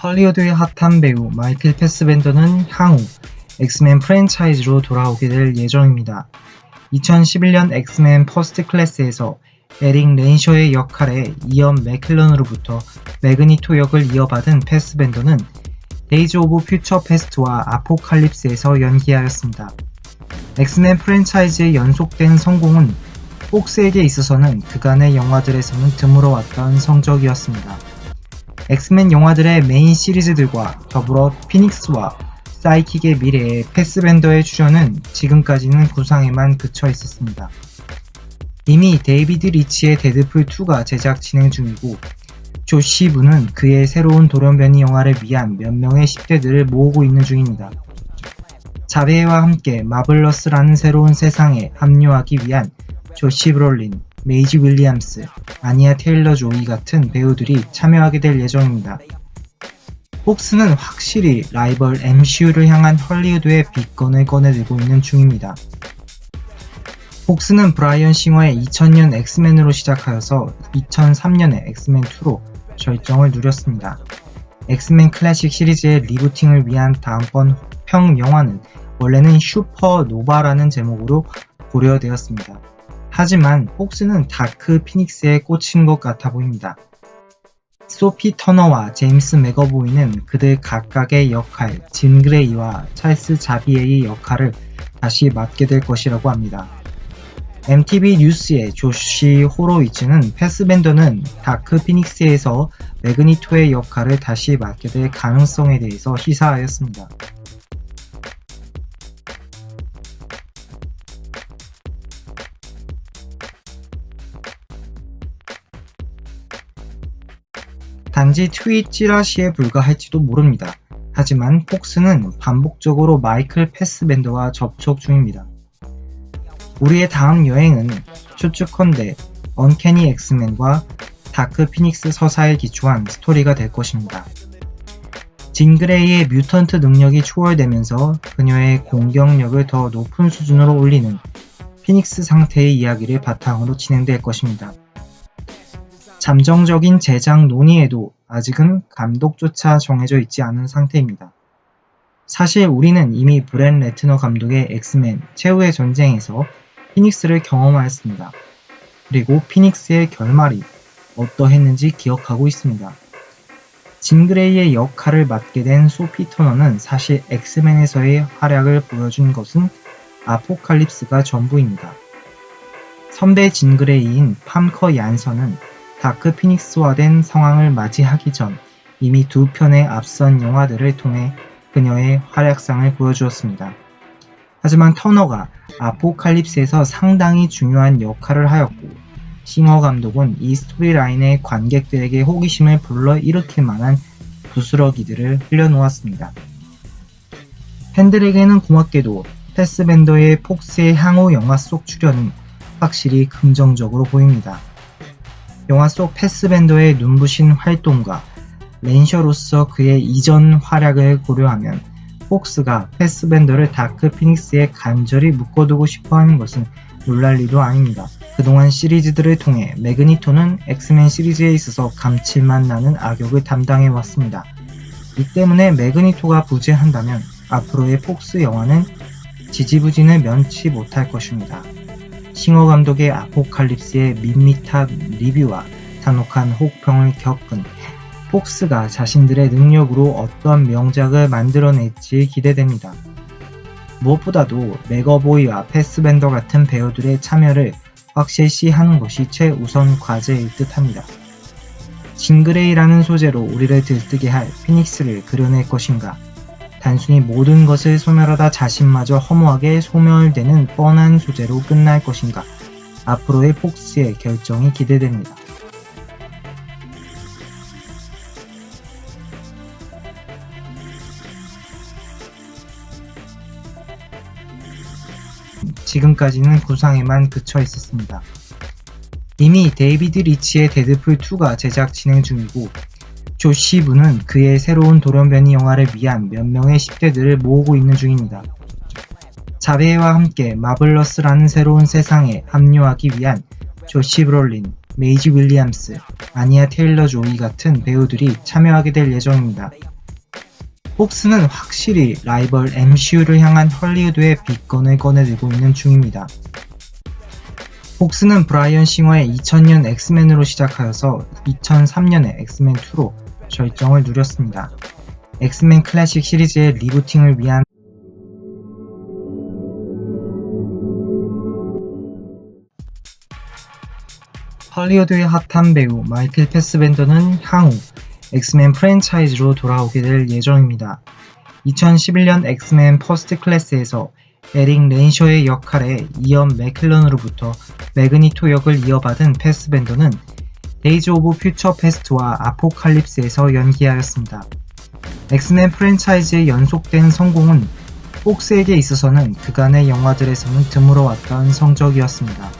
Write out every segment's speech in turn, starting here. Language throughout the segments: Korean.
헐리우드의 핫한 배우 마이클 패스벤더는 향후 엑스맨 프랜차이즈로 돌아오게 될 예정입니다. 2011년 엑스맨 퍼스트 클래스에서 에릭 렌셔의 역할에 이언 맥켈런으로부터 매그니토 역을 이어받은 패스벤더는 데이즈 오브 퓨처 패스트와 아포칼립스에서 연기하였습니다. 엑스맨 프랜차이즈의 연속된 성공은 폭스에게 있어서는 그간의 영화들에서는 드물어왔던 성적이었습니다. 엑스맨 영화들의 메인 시리즈들과 더불어 피닉스와 사이킥의 미래에 패스벤더의 출연은 지금까지는 구상에만 그쳐 있었습니다. 이미 데이비드 리치의 데드풀2가 제작 진행 중이고 조시 부는 그의 새로운 돌연변이 영화를 위한 몇 명의 10대들을 모으고 있는 중입니다. 자베와 함께 마블러스라는 새로운 세상에 합류하기 위한 조시 브롤린, 메이지 윌리엄스, 아니아 테일러 조이 같은 배우들이 참여하게 될 예정입니다. 폭스는 확실히 라이벌 MCU를 향한 헐리우드의 빅건을 꺼내들고 있는 중입니다. 폭스는 브라이언 싱어의 2000년 엑스맨으로 시작하여서 2003년에 엑스맨2로 절정을 누렸습니다. 엑스맨 클래식 시리즈의 리부팅을 위한 다음번 혹평 영화는 원래는 슈퍼노바라는 제목으로 고려되었습니다. 하지만 폭스는 다크 피닉스에 꽂힌 것 같아 보입니다. 소피 터너와 제임스 맥어보이는 그들 각각의 역할, 짐 그레이와 찰스 자비에의 역할을 다시 맡게 될 것이라고 합니다. MTV 뉴스의 조시 호로위츠는 패스벤더는 다크 피닉스에서 매그니토의 역할을 다시 맡게 될 가능성에 대해서 시사하였습니다. 단지 트윗 찌라시에 불과할지도 모릅니다. 하지만 폭스는 반복적으로 마이클 패스벤더와 접촉 중입니다. 우리의 다음 여행은 추측컨대 언캐니 엑스맨과 다크 피닉스 서사에 기초한 스토리가 될 것입니다. 진 그레이의 뮤턴트 능력이 초월되면서 그녀의 공격력을 더 높은 수준으로 올리는 피닉스 상태의 이야기를 바탕으로 진행될 것입니다. 잠정적인 제작 논의에도 아직은 감독조차 정해져 있지 않은 상태입니다. 사실 우리는 이미 브렛 레트너 감독의 엑스맨 최후의 전쟁에서 피닉스를 경험하였습니다. 그리고 피닉스의 결말이 어떠했는지 기억하고 있습니다. 진 그레이의 역할을 맡게 된 소피 터너는 사실 엑스맨에서의 활약을 보여준 것은 아포칼립스가 전부입니다. 선배 진 그레이인 팜커 얀선은 다크 피닉스화된 상황을 맞이하기 전 이미 두 편의 앞선 영화들을 통해 그녀의 활약상을 보여주었습니다. 하지만 터너가 아포칼립스에서 상당히 중요한 역할을 하였고 싱어 감독은 이 스토리라인의 관객들에게 호기심을 불러일으킬 만한 부스러기들을 흘려놓았습니다. 팬들에게는 고맙게도 패스벤더의 폭스의 향후 영화 속 출연은 확실히 긍정적으로 보입니다. 영화 속 패스벤더의 눈부신 활동과 렌셔로서 그의 이전 활약을 고려하면 폭스가 패스벤더를 다크 피닉스에 간절히 묶어두고 싶어하는 것은 놀랄 일도 아닙니다. 그동안 시리즈들을 통해 매그니토는 엑스맨 시리즈에 있어서 감칠맛 나는 악역을 담당해왔습니다. 이 때문에 매그니토가 부재한다면 앞으로의 폭스 영화는 지지부진을 면치 못할 것입니다. 싱어 감독의 아포칼립스의 밋밋한 리뷰와 잔혹한 혹평을 겪은 폭스가 자신들의 능력으로 어떤 명작을 만들어낼지 기대됩니다. 무엇보다도 맥어보이와 패스벤더 같은 배우들의 참여를 확실시하는 것이 최우선 과제일 듯합니다. 진 그레이라는 소재로 우리를 들뜨게 할 피닉스를 그려낼 것인가? 단순히 모든 것을 소멸하다 자신마저 허무하게 소멸되는 뻔한 소재로 끝날 것인가? 앞으로의 폭스의 결정이 기대됩니다. 지금까지는 구상에만 그쳐 있었습니다. 이미 데이비드 리치의 데드풀2가 제작 진행 중이고 조시 부는 그의 새로운 돌연변이 영화를 위한 몇 명의 10대들을 모으고 있는 중입니다. 자베와 함께 마블러스라는 새로운 세상에 합류하기 위한 조시 브롤린, 메이지 윌리엄스, 아니아 테일러 조이 같은 배우들이 참여하게 될 예정입니다. 폭스는 확실히 라이벌 MCU를 향한 헐리우드의 빅건을 꺼내들고 있는 중입니다. 폭스는 브라이언 싱어의 2000년 엑스맨으로 시작하여서 2003년에 엑스맨2로 절정을 누렸습니다. 엑스맨 클래식 시리즈의 리부팅을 위한 헐리우드의 핫한 배우 마이클 패스벤더는 향후 엑스맨 프랜차이즈로 돌아오게 될 예정입니다. 2011년 엑스맨 퍼스트 클래스에서 에릭 렌셔의 역할에 이언 맥켈런으로부터 매그니토 역을 이어받은 패스벤더는 데이즈 오브 퓨처 패스트와 아포칼립스에서 연기하였습니다. 엑스맨 프랜차이즈의 연속된 성공은 폭스에게 있어서는 그간의 영화들에서는 드물어 왔던 성적이었습니다.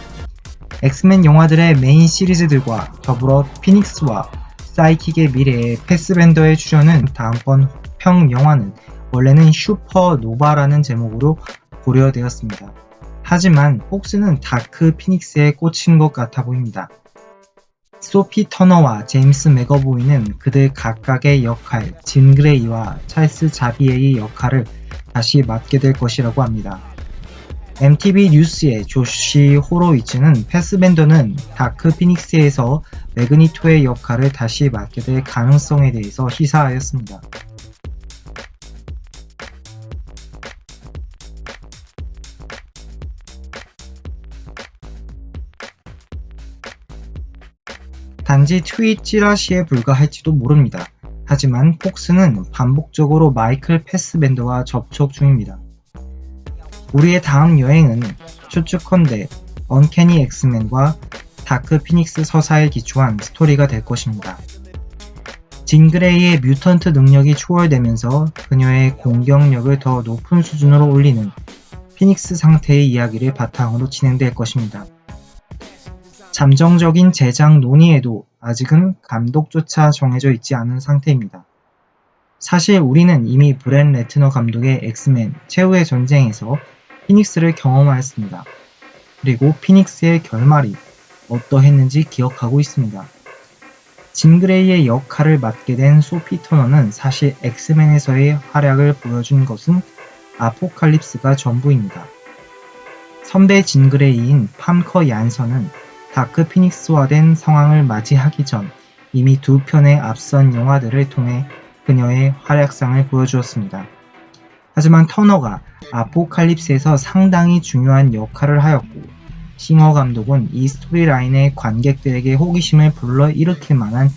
엑스맨 영화들의 메인 시리즈들과 더불어 피닉스와 사이킥의 미래에 패스벤더의 출연은 다음번 평 영화는 원래는 슈퍼노바라는 제목으로 고려되었습니다. 하지만 폭스는 다크 피닉스에 꽂힌 것 같아 보입니다. 소피 터너와 제임스 맥어보이는 그들 각각의 역할, 진 그레이와 찰스 자비에의 역할을 다시 맡게 될 것이라고 합니다. MTV 뉴스의 조시 호로위츠는 패스벤더는 다크 피닉스에서 매그니토의 역할을 다시 맡게 될 가능성에 대해서 시사하였습니다. 단지 트윗 찌라시에 불과할지도 모릅니다. 하지만 폭스는 반복적으로 마이클 패스벤더와 접촉 중입니다. 우리의 다음 여행은 추측컨대 언캐니 엑스맨과 다크 피닉스 서사에 기초한 스토리가 될 것입니다. 진 그레이의 뮤턴트 능력이 초월되면서 그녀의 공격력을 더 높은 수준으로 올리는 피닉스 상태의 이야기를 바탕으로 진행될 것입니다. 잠정적인 제작 논의에도 아직은 감독조차 정해져 있지 않은 상태입니다. 사실 우리는 이미 브렛 레트너 감독의 엑스맨 최후의 전쟁에서 피닉스를 경험하였습니다. 그리고 피닉스의 결말이 어떠했는지 기억하고 있습니다. 진 그레이의 역할을 맡게 된 소피 터너는 사실 엑스맨에서의 활약을 보여준 것은 아포칼립스가 전부입니다. 선배 진 그레이인 팜커 얀선은 다크 피닉스화된 상황을 맞이하기 전 이미 두 편의 앞선 영화들을 통해 그녀의 활약상을 보여주었습니다. 하지만 터너가 아포칼립스에서 상당히 중요한 역할을 하였고 싱어 감독은 이 스토리라인의 관객들에게 호기심을 불러일으킬 만한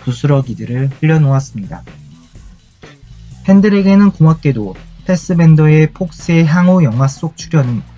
부스러기들을 흘려놓았습니다. 팬들에게는 고맙게도 패스벤더의 폭스의 향후 영화 속 출연은